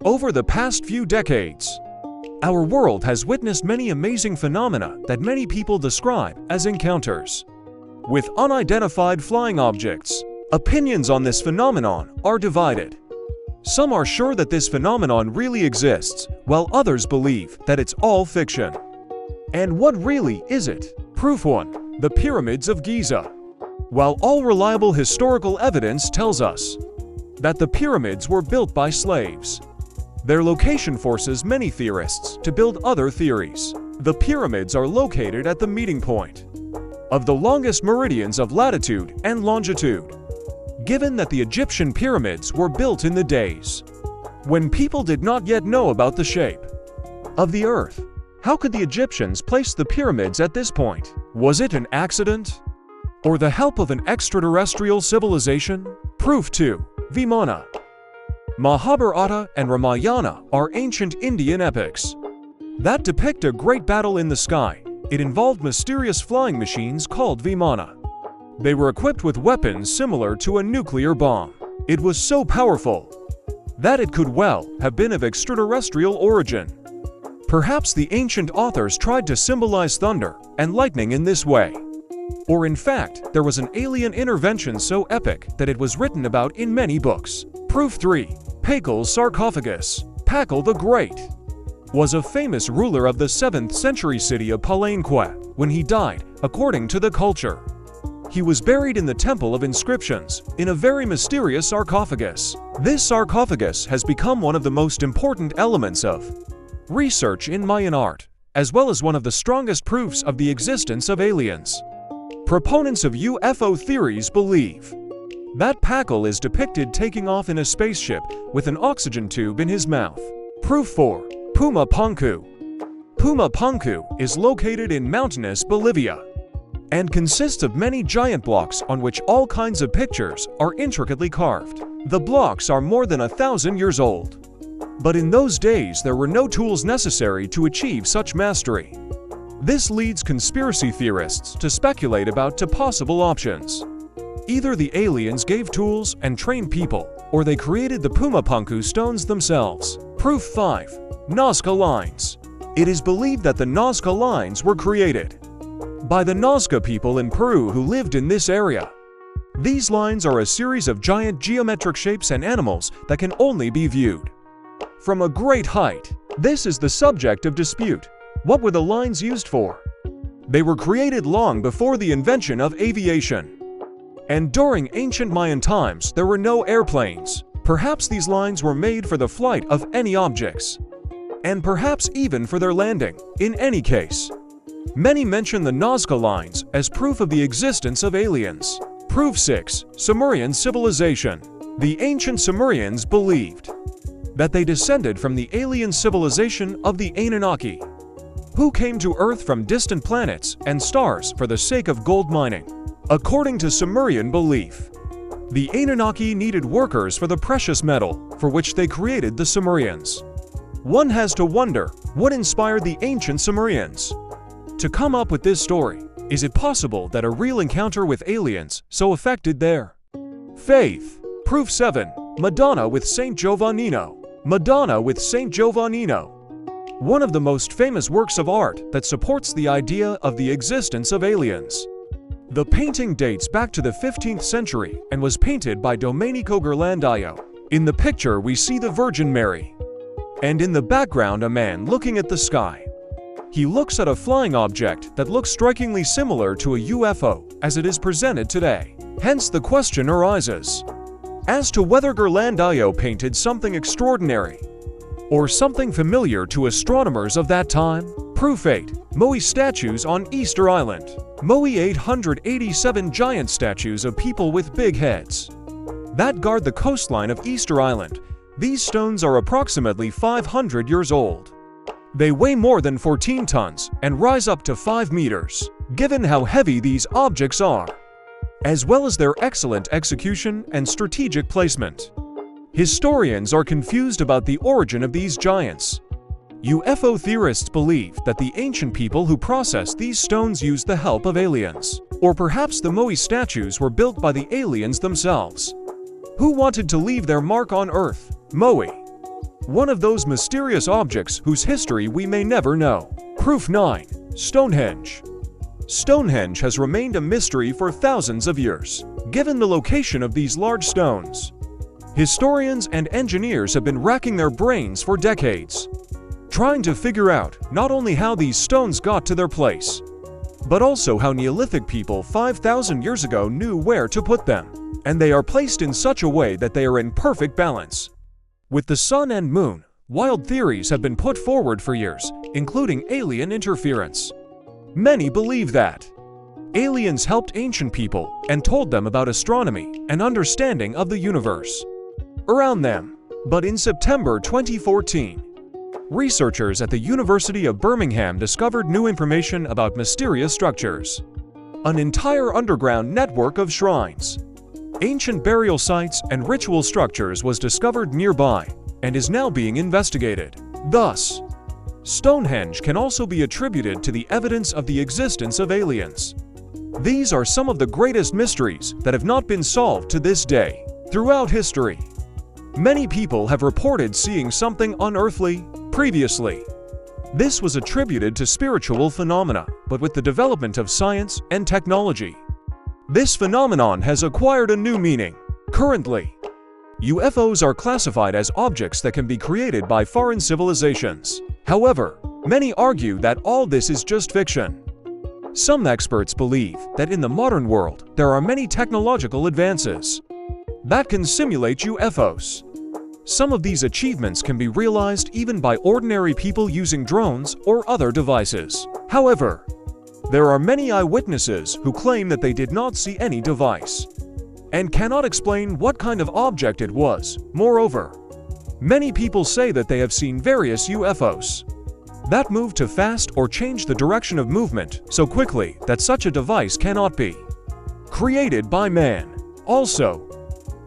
Over the past few decades, our world has witnessed many amazing phenomena that many people describe as encounters with unidentified flying objects. Opinions on this phenomenon are divided. Some are sure that this phenomenon really exists, while others believe that it's all fiction. And what really is it? Proof 1. The Pyramids of Giza. While all reliable historical evidence tells us that the pyramids were built by slaves, their location forces many theorists to build other theories. The pyramids are located at the meeting point of the longest meridians of latitude and longitude. Given that the Egyptian pyramids were built in the days when people did not yet know about the shape of the earth, how could the Egyptians place the pyramids at this point? Was it an accident? Or the help of an extraterrestrial civilization? Proof 2. Vimana. Mahabharata and Ramayana are ancient Indian epics that depict a great battle in the sky. It involved mysterious flying machines called Vimana. They were equipped with weapons similar to a nuclear bomb. It was so powerful that it could well have been of extraterrestrial origin. Perhaps the ancient authors tried to symbolize thunder and lightning in this way. Or in fact, there was an alien intervention so epic that it was written about in many books. Proof 3. Pakal's sarcophagus. Pakal the Great was a famous ruler of the 7th century city of Palenque. When he died, according to the culture, he was buried in the Temple of Inscriptions, in a very mysterious sarcophagus. This sarcophagus has become one of the most important elements of research in Mayan art, as well as one of the strongest proofs of the existence of aliens. Proponents of UFO theories believe that Pakal is depicted taking off in a spaceship with an oxygen tube in his mouth. Proof 4. Puma Punku. Puma Punku is located in mountainous Bolivia and consists of many giant blocks on which all kinds of pictures are intricately carved. The blocks are more than 1,000 years old. But in those days there were no tools necessary to achieve such mastery. This leads conspiracy theorists to speculate about two possible options. Either the aliens gave tools and trained people, or they created the Puma Punku stones themselves. Proof 5. Nazca Lines. It is believed that the Nazca Lines were created by the Nazca people in Peru who lived in this area. These lines are a series of giant geometric shapes and animals that can only be viewed from a great height. This is the subject of dispute. What were the lines used for? They were created long before the invention of aviation. And during ancient Mayan times, there were no airplanes. Perhaps these lines were made for the flight of any objects, and perhaps even for their landing. In any case, many mention the Nazca Lines as proof of the existence of aliens. Proof 6. Sumerian civilization. The ancient Sumerians believed that they descended from the alien civilization of the Anunnaki, who came to Earth from distant planets and stars for the sake of gold mining. According to Sumerian belief, the Anunnaki needed workers for the precious metal, for which they created the Sumerians. One has to wonder, what inspired the ancient Sumerians to come up with this story? Is it possible that a real encounter with aliens so affected their faith? Proof 7. Madonna with Saint Giovannino. Madonna with Saint Giovannino. One of the most famous works of art that supports the idea of the existence of aliens. The painting dates back to the 15th century and was painted by Domenico Ghirlandaio. In the picture we see the Virgin Mary, and in the background a man looking at the sky. He looks at a flying object that looks strikingly similar to a UFO as it is presented today. Hence the question arises as to whether Ghirlandaio painted something extraordinary or something familiar to astronomers of that time. Proof 8. Moai statues on Easter Island. Moai 887 giant statues of people with big heads that guard the coastline of Easter Island. These stones are approximately 500 years old. They weigh more than 14 tons and rise up to 5 meters. Given how heavy these objects are, as well as their excellent execution and strategic placement, historians are confused about the origin of these giants. UFO theorists believe that the ancient people who processed these stones used the help of aliens. Or perhaps the Moai statues were built by the aliens themselves, who wanted to leave their mark on Earth. Moai One of those mysterious objects whose history we may never know. Proof 9. Stonehenge. Stonehenge has remained a mystery for thousands of years, given the location of these large stones. Historians and engineers have been racking their brains for decades, trying to figure out not only how these stones got to their place, but also how Neolithic people 5,000 years ago knew where to put them, and they are placed in such a way that they are in perfect balance. With the sun and moon, wild theories have been put forward for years, including alien interference. Many believe that aliens helped ancient people and told them about astronomy and understanding of the universe around them. But in September 2014, researchers at the University of Birmingham discovered new information about mysterious structures. An entire underground network of shrines, ancient burial sites, and ritual structures was discovered nearby and is now being investigated. Thus, Stonehenge can also be attributed to the evidence of the existence of aliens. These are some of the greatest mysteries that have not been solved to this day. Throughout history, many people have reported seeing something unearthly previously. This was attributed to spiritual phenomena, but with the development of science and technology, this phenomenon has acquired a new meaning. Currently, UFOs are classified as objects that can be created by foreign civilizations. However, many argue that all this is just fiction. Some experts believe that in the modern world, there are many technological advances that can simulate UFOs. Some of these achievements can be realized even by ordinary people using drones or other devices. However, there are many eyewitnesses who claim that they did not see any device and cannot explain what kind of object it was. Moreover, many people say that they have seen various UFOs that move too fast or change the direction of movement so quickly that such a device cannot be created by man. Also,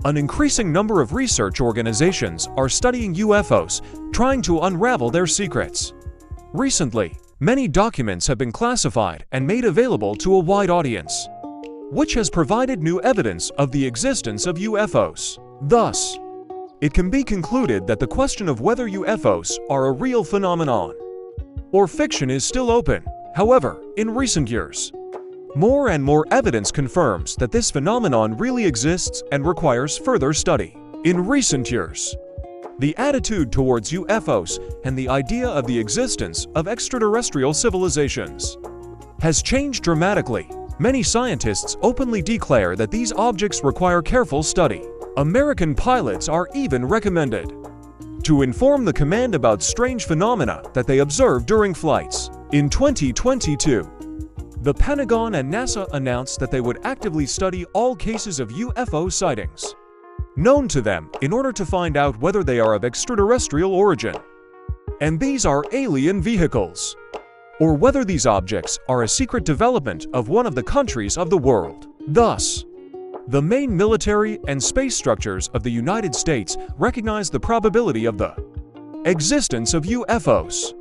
an increasing number of research organizations are studying UFOs, trying to unravel their secrets. Recently, many documents have been classified and made available to a wide audience, which has provided new evidence of the existence of UFOs. Thus, it can be concluded that the question of whether UFOs are a real phenomenon or fiction is still open. However, in recent years, more and more evidence confirms that this phenomenon really exists and requires further study. In recent years, the attitude towards UFOs and the idea of the existence of extraterrestrial civilizations has changed dramatically. Many scientists openly declare that these objects require careful study. American pilots are even recommended to inform the command about strange phenomena that they observe during flights. In 2022, the Pentagon and NASA announced that they would actively study all cases of UFO sightings known to them in order to find out whether they are of extraterrestrial origin, and these are alien vehicles, or whether these objects are a secret development of one of the countries of the world. Thus, the main military and space structures of the United States recognize the probability of the existence of UFOs.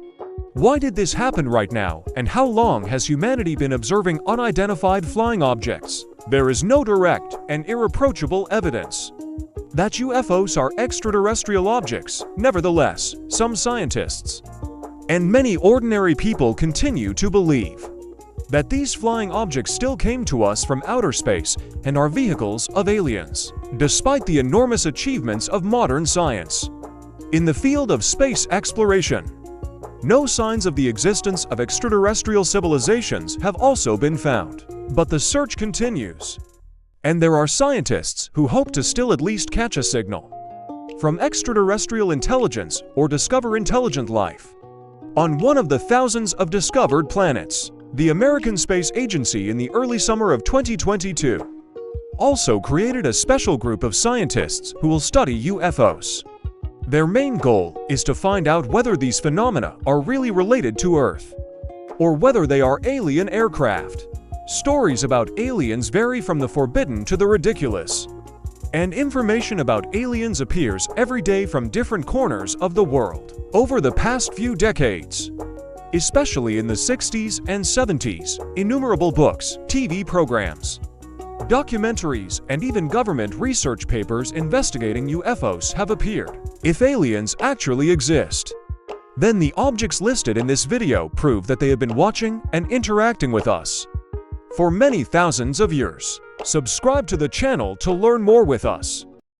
Why did this happen right now, and how long has humanity been observing unidentified flying objects? There is no direct and irreproachable evidence that UFOs are extraterrestrial objects. Nevertheless, some scientists and many ordinary people continue to believe that these flying objects still came to us from outer space and are vehicles of aliens. Despite the enormous achievements of modern science in the field of space exploration, no signs of the existence of extraterrestrial civilizations have also been found. But the search continues, and there are scientists who hope to still at least catch a signal from extraterrestrial intelligence or discover intelligent life on one of the thousands of discovered planets. The American Space Agency in the early summer of 2022 also created a special group of scientists who will study UFOs. Their main goal is to find out whether these phenomena are really related to Earth, or whether they are alien aircraft. Stories about aliens vary from the forbidden to the ridiculous, and information about aliens appears every day from different corners of the world. Over the past few decades, especially in the 60s and 70s, innumerable books, TV programs, documentaries, and even government research papers investigating UFOs have appeared. If aliens actually exist, then the objects listed in this video prove that they have been watching and interacting with us for many thousands of years. Subscribe to the channel to learn more with us.